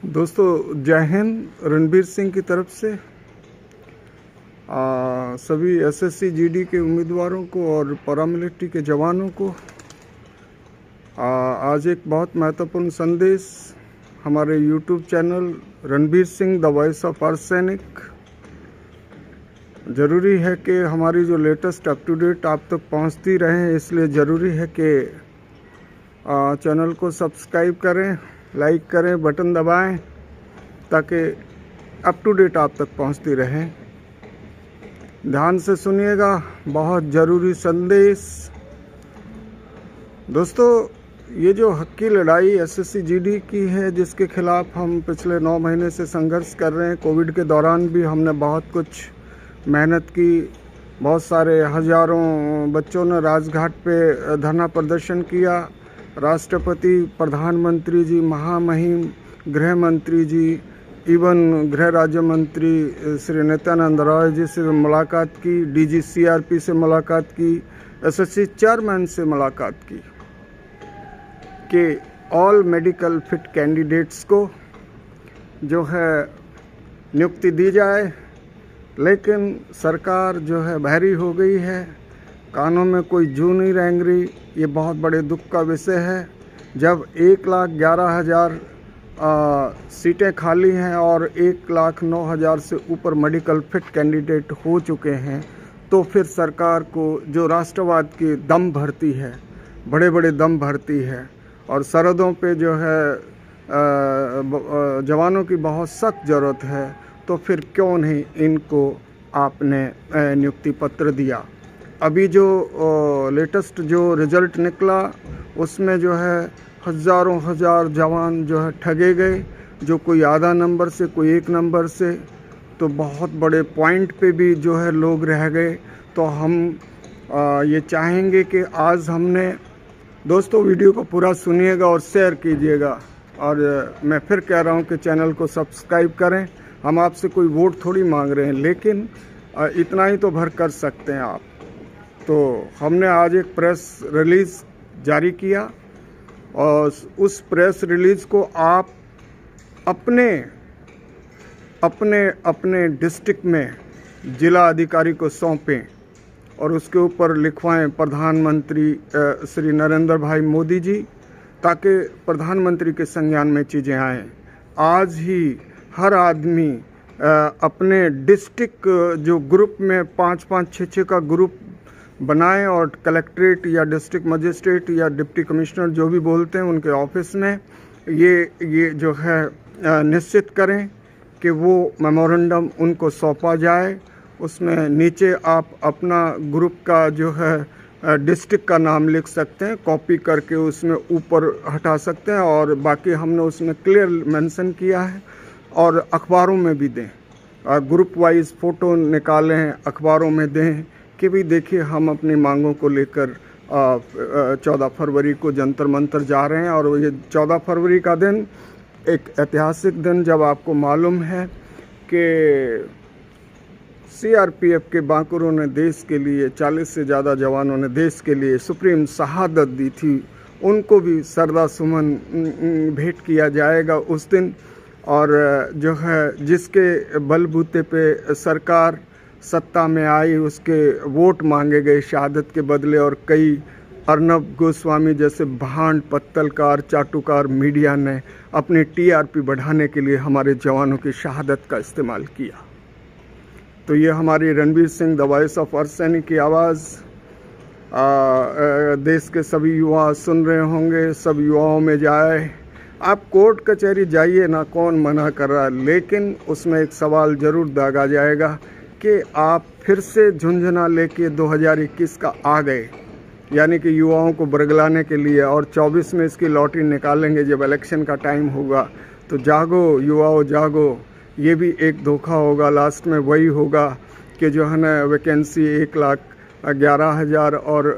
दोस्तों जय हिंद। रणबीर सिंह की तरफ से सभी एसएससी जीडी के उम्मीदवारों को और पैरामिलिट्री के जवानों को आज एक बहुत महत्वपूर्ण संदेश हमारे YouTube channel Ranbir Singh the voice of अर्ध सैनिक। ज़रूरी है कि हमारी जो लेटेस्ट अप टू डेट आप तक पहुंचती रहे, इसलिए ज़रूरी है कि चैनल को सब्सक्राइब करें, लाइक करें, बटन दबाएं ताकि अप टू डेट आप तक पहुंचती रहे। ध्यान से सुनिएगा, बहुत ज़रूरी संदेश। दोस्तों, ये जो हक की लड़ाई एसएससी जीडी की है, जिसके खिलाफ हम पिछले 9 महीने से संघर्ष कर रहे हैं। कोविड के दौरान भी हमने बहुत कुछ मेहनत की, बहुत सारे हज़ारों बच्चों ने राजघाट पे धरना प्रदर्शन किया। राष्ट्रपति, प्रधानमंत्री जी, महामहिम गृह मंत्री जी, इवन गृह राज्य मंत्री श्री नित्यानंद राय जी से मुलाकात की, डीजी सीआरपी से मुलाकात की, एसएससी चेयरमैन से मुलाकात की कि ऑल मेडिकल फिट कैंडिडेट्स को जो है नियुक्ति दी जाए। लेकिन सरकार जो है बहरी हो गई है, कानों में कोई जू नहीं रेंग रही। ये बहुत बड़े दुख का विषय है। जब 1,11,000 सीटें खाली हैं और 1,09,000 से ऊपर मेडिकल फिट कैंडिडेट हो चुके हैं, तो फिर सरकार को जो राष्ट्रवाद की दम भरती है, बड़े बड़े दम भरती है, और सरहदों पे जो है जवानों की बहुत सख्त ज़रूरत है, तो फिर क्यों नहीं इनको आपने नियुक्ति पत्र दिया। अभी जो लेटेस्ट जो रिज़ल्ट निकला, उसमें जो है हज़ारों हजार जवान जो है ठगे गए, जो कोई आधा नंबर से, कोई 1 नंबर से, तो बहुत बड़े पॉइंट पे भी जो है लोग रह गए। तो हम ये चाहेंगे कि आज हमने, दोस्तों वीडियो को पूरा सुनिएगा और शेयर कीजिएगा। और मैं फिर कह रहा हूँ कि चैनल को सब्सक्राइब करें। हम आपसे कोई वोट थोड़ी मांग रहे हैं, लेकिन इतना ही तो भर कर सकते हैं आप। तो हमने आज एक प्रेस रिलीज़ जारी किया, और उस प्रेस रिलीज़ को आप अपने अपने अपने डिस्ट्रिक्ट में जिला अधिकारी को सौंपें और उसके ऊपर लिखवाएं प्रधानमंत्री श्री नरेंद्र भाई मोदी जी, ताकि प्रधानमंत्री के संज्ञान में चीज़ें आएँ। आज ही हर आदमी अपने डिस्ट्रिक्ट जो ग्रुप में 5-5, 6-6 का ग्रुप बनाएं और कलेक्ट्रेट या डिस्ट्रिक्ट मजिस्ट्रेट या डिप्टी कमिश्नर जो भी बोलते हैं उनके ऑफिस में ये जो है निश्चित करें कि वो मेमोरेंडम उनको सौंपा जाए। उसमें नीचे आप अपना ग्रुप का जो है डिस्ट्रिक्ट का नाम लिख सकते हैं, कॉपी करके उसमें ऊपर हटा सकते हैं, और बाकी हमने उसमें क्लियर मेंशन किया है। और अखबारों में भी दें, ग्रुप वाइज फ़ोटो निकालें, अखबारों में दें कि भी देखिए हम अपनी मांगों को लेकर 14 फरवरी को जंतर मंतर जा रहे हैं। और ये 14 फरवरी का दिन एक ऐतिहासिक दिन, जब आपको मालूम है कि सीआरपीएफ के बांकुरों ने देश के लिए, 40 से ज़्यादा जवानों ने देश के लिए सुप्रीम शहादत दी थी, उनको भी श्रद्धा सुमन भेंट किया जाएगा उस दिन। और जो है जिसके बलबूते पे सरकार सत्ता में आई, उसके वोट मांगे गए शहादत के बदले, और कई अर्नब गोस्वामी जैसे भांड पत्तलकार, चाटुकार मीडिया ने अपनी टीआरपी बढ़ाने के लिए हमारे जवानों की शहादत का इस्तेमाल किया। तो ये हमारी Ranbir Singh the voice of अर्ध सैनिक की आवाज़ देश के सभी युवा सुन रहे होंगे। सब युवाओं में जाए। आप कोर्ट कचहरी जाइए ना, कौन मना कर रहा है, लेकिन उसमें एक सवाल ज़रूर दागा जाएगा कि आप फिर से झुंझुना लेके 2021 का आ गए, यानी कि युवाओं को बरगलाने के लिए, और 24 में इसकी लॉटरी निकालेंगे जब इलेक्शन का टाइम होगा। तो जागो युवाओं, जागो। ये भी एक धोखा होगा, लास्ट में वही होगा कि जो है ना वैकेंसी 1,11,000 और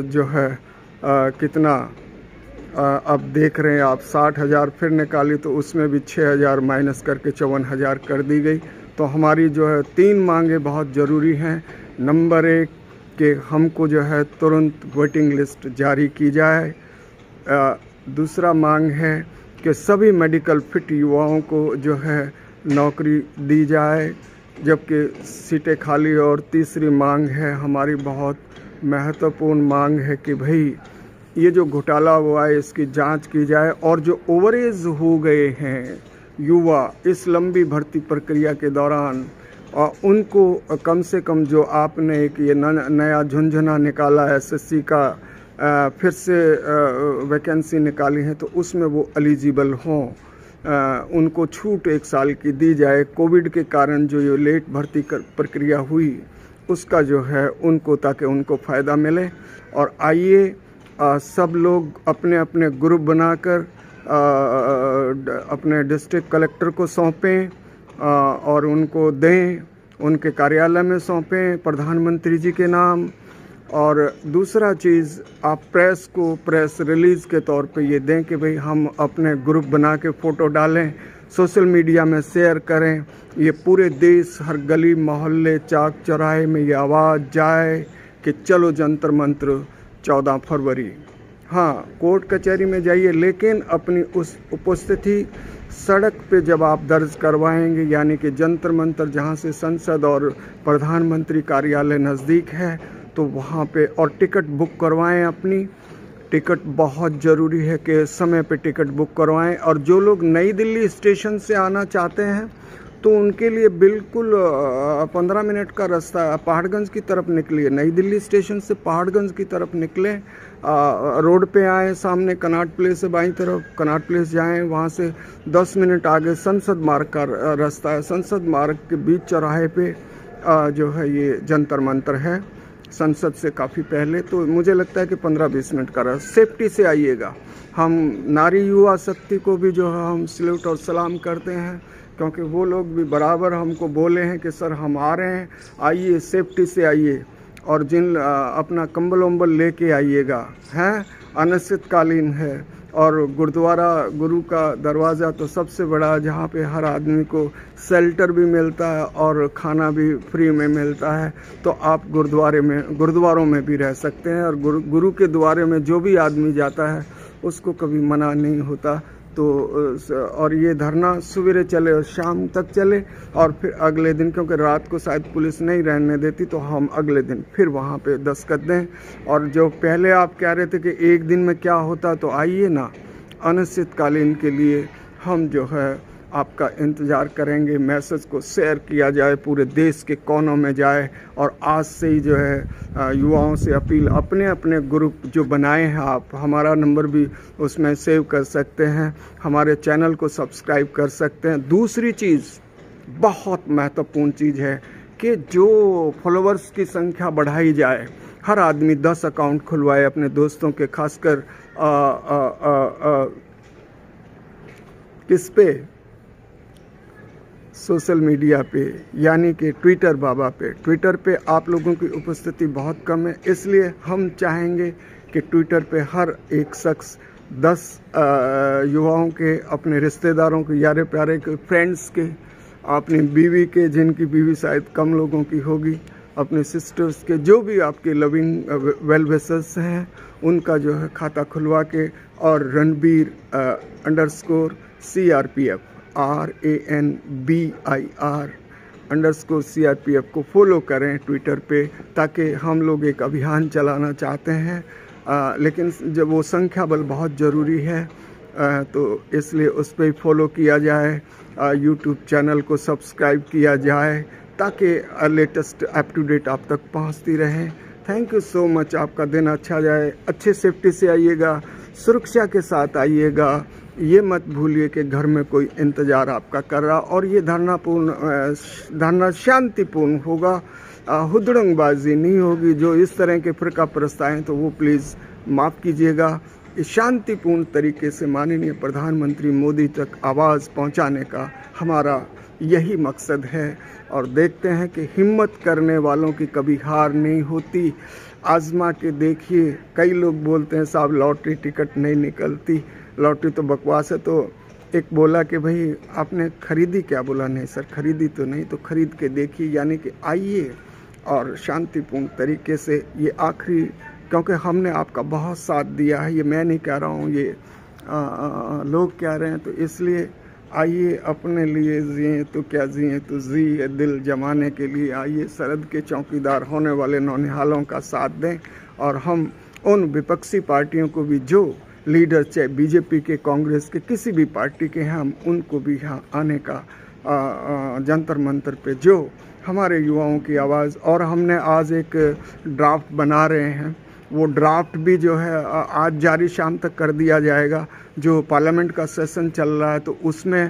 जो है कितना अब देख रहे हैं आप 60,000 फिर निकाली, तो उसमें भी 6,000 माइनस करके 54,000 कर दी गई। तो हमारी जो है 3 मांगे बहुत ज़रूरी हैं। नंबर 1 कि हमको जो है तुरंत वोटिंग लिस्ट जारी की जाए। दूसरा मांग है कि सभी मेडिकल फिट युवाओं को जो है नौकरी दी जाए, जबकि सीटें खाली। और तीसरी मांग है हमारी, बहुत महत्वपूर्ण मांग है कि भाई ये जो घोटाला हुआ है इसकी जांच की जाए, और जो ओवरेज हो गए हैं युवा इस लंबी भर्ती प्रक्रिया के दौरान, और उनको कम से कम जो आपने एक ये नया झुंझुना निकाला है एसएससी का, फिर से वैकेंसी निकाली है, तो उसमें वो एलिजिबल हों, उनको छूट 1 साल की दी जाए। कोविड के कारण जो ये लेट भर्ती प्रक्रिया हुई उसका जो है उनको, ताकि उनको फ़ायदा मिले। और आइए सब लोग अपने अपने ग्रुप बनाकर अपने डिस्ट्रिक्ट कलेक्टर को सौंपें और उनको दें, उनके कार्यालय में सौंपें प्रधानमंत्री जी के नाम। और दूसरा चीज़, आप प्रेस को प्रेस रिलीज़ के तौर पे ये दें कि भाई हम अपने ग्रुप बना के फ़ोटो डालें, सोशल मीडिया में शेयर करें, ये पूरे देश हर गली मोहल्ले चाक चौराहे में ये आवाज़ जाए कि चलो जंतर मंत्र 14 फरवरी। हाँ, कोर्ट कचहरी में जाइए, लेकिन अपनी उस उपस्थिति सड़क पे जब आप दर्ज करवाएंगे, यानी कि जंतर मंतर जहाँ से संसद और प्रधानमंत्री कार्यालय नज़दीक है, तो वहाँ पे, और टिकट बुक करवाएं अपनी। टिकट बहुत ज़रूरी है कि समय पे टिकट बुक करवाएं। और जो लोग नई दिल्ली स्टेशन से आना चाहते हैं तो उनके लिए बिल्कुल 15 मिनट का रास्ता, पहाड़गंज की तरफ निकलिए, नई दिल्ली स्टेशन से पहाड़गंज की तरफ निकलें, रोड पे आए, सामने कनॉट प्लेस से बाईं तरफ कनॉट प्लेस जाएं, वहाँ से 10 मिनट आगे संसद मार्ग का रास्ता है, संसद मार्ग के बीच चौराहे पे जो है ये जंतर मंतर है, संसद से काफ़ी पहले। तो मुझे लगता है कि 15-20 मिनट का रास्ता, सेफ्टी से आइएगा। हम नारी युवा शक्ति को भी जो है हम सल्यूट और सलाम करते हैं, क्योंकि वो लोग भी बराबर हमको बोले हैं कि सर हम आ रहे हैं, आइए सेफ्टी से आइए, और जिन अपना कंबल वम्बल लेके आइएगा, हैं अनिश्चितकालीन है। और गुरुद्वारा, गुरु का दरवाज़ा तो सबसे बड़ा, जहाँ पे हर आदमी को शेल्टर भी मिलता है और खाना भी फ्री में मिलता है। तो आप गुरुद्वारों में भी रह सकते हैं, और गुरु के द्वारे में जो भी आदमी जाता है उसको कभी मना नहीं होता। तो और ये धरना सवेरे चले और शाम तक चले, और फिर अगले दिन, क्योंकि रात को शायद पुलिस नहीं रहने देती, तो हम अगले दिन फिर वहाँ पे दस्तखत दें। और जो पहले आप कह रहे थे कि एक दिन में क्या होता, तो आइए ना, अनिश्चितकालीन के लिए हम जो है आपका इंतज़ार करेंगे। मैसेज को शेयर किया जाए, पूरे देश के कोनों में जाए। और आज से ही जो है युवाओं से अपील, अपने अपने ग्रुप जो बनाए हैं आप, हमारा नंबर भी उसमें सेव कर सकते हैं, हमारे चैनल को सब्सक्राइब कर सकते हैं। दूसरी चीज़, बहुत महत्वपूर्ण चीज़ है कि जो फॉलोअर्स की संख्या बढ़ाई जाए, हर आदमी 10 अकाउंट खुलवाए अपने दोस्तों के, खासकर किस पे, सोशल मीडिया पे, यानी कि ट्विटर बाबा पे। ट्विटर पे आप लोगों की उपस्थिति बहुत कम है, इसलिए हम चाहेंगे कि ट्विटर पे हर एक शख्स 10 युवाओं के, अपने रिश्तेदारों के, यारे प्यारे के, फ्रेंड्स के, अपनी बीवी के, जिनकी बीवी शायद कम लोगों की होगी, अपने सिस्टर्स के, जो भी आपके लविंग वेल विशर्स हैं, उनका जो है खाता खुलवा के, और रणबीर _CRPF RANBIR को फॉलो करें ट्विटर पे, ताकि हम लोग एक अभियान चलाना चाहते हैं, लेकिन जब वो संख्या बल बहुत ज़रूरी है, तो इसलिए उस पर फॉलो किया जाए, यूट्यूब चैनल को सब्सक्राइब किया जाए, ताकि लेटेस्ट अप टू डेट आप तक पहुंचती रहे। Thank you so much. आपका दिन अच्छा जाए, अच्छे सेफ्टी से आइएगा, सुरक्षा के साथ आइएगा। ये मत भूलिए कि घर में कोई इंतज़ार आपका कर रहा, और ये धरना शांतिपूर्ण होगा, हुदड़ंगबाजी नहीं होगी। जो इस तरह के फ़िरका परस्त आए तो वो प्लीज़ माफ़ कीजिएगा। इस शांतिपूर्ण तरीके से माननीय प्रधानमंत्री मोदी तक आवाज़ पहुंचाने का हमारा यही मकसद है। और देखते हैं कि हिम्मत करने वालों की कभी हार नहीं होती। आजमा के देखिए, कई लोग बोलते हैं साहब लॉटरी टिकट नहीं निकलती, लॉटरी तो बकवास है। तो एक बोला कि भाई आपने खरीदी क्या? बोला नहीं सर खरीदी तो नहीं, तो खरीद के देखिए। यानी कि आइए और शांतिपूर्ण तरीके से, ये आखिरी, क्योंकि हमने आपका बहुत साथ दिया है, ये मैं नहीं कह रहा हूँ, ये लोग कह रहे हैं। तो इसलिए आइए अपने लिए जिए तो क्या जिए तो जिए दिल जमाने के लिए, आइए सरहद के चौकीदार होने वाले नौनिहालों का साथ दें और हम उन विपक्षी पार्टियों को भी जो लीडर चाहे बीजेपी के, कांग्रेस के, किसी भी पार्टी के हैं, हम उनको भी यहाँ आने का जंतर मंतर पे जो हमारे युवाओं की आवाज़। और हमने आज एक ड्राफ्ट बना रहे हैं, वो ड्राफ्ट भी जो है आज जारी शाम तक कर दिया जाएगा। जो पार्लियामेंट का सेशन चल रहा है तो उसमें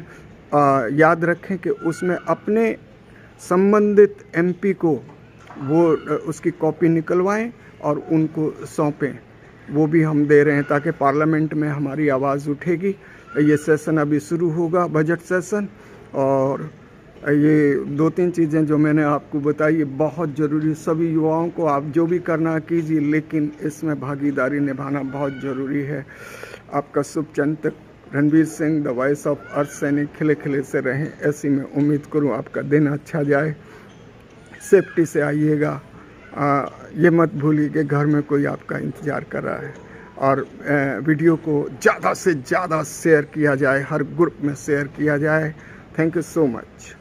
याद रखें कि उसमें अपने संबंधित एमपी को वो उसकी कॉपी निकलवाएं और उनको सौंपें। वो भी हम दे रहे हैं ताकि पार्लियामेंट में हमारी आवाज़ उठेगी। ये सेशन अभी शुरू होगा, बजट सेशन, और ये 2-3 चीज़ें जो मैंने आपको बताई ये बहुत ज़रूरी। सभी युवाओं को आप जो भी करना कीजिए, लेकिन इसमें भागीदारी निभाना बहुत ज़रूरी है। आपका शुभचिंतक Ranveer Singh, the voice of earth सैनिक। खिले खिले से रहें, ऐसी मैं उम्मीद करूं आपका दिन अच्छा जाए। सेफ्टी से आइएगा, ये मत भूलिए कि घर में कोई आपका इंतज़ार कर रहा है। और वीडियो को ज़्यादा से ज़्यादा शेयर किया जाए, हर ग्रुप में शेयर किया जाए। Thank you so much.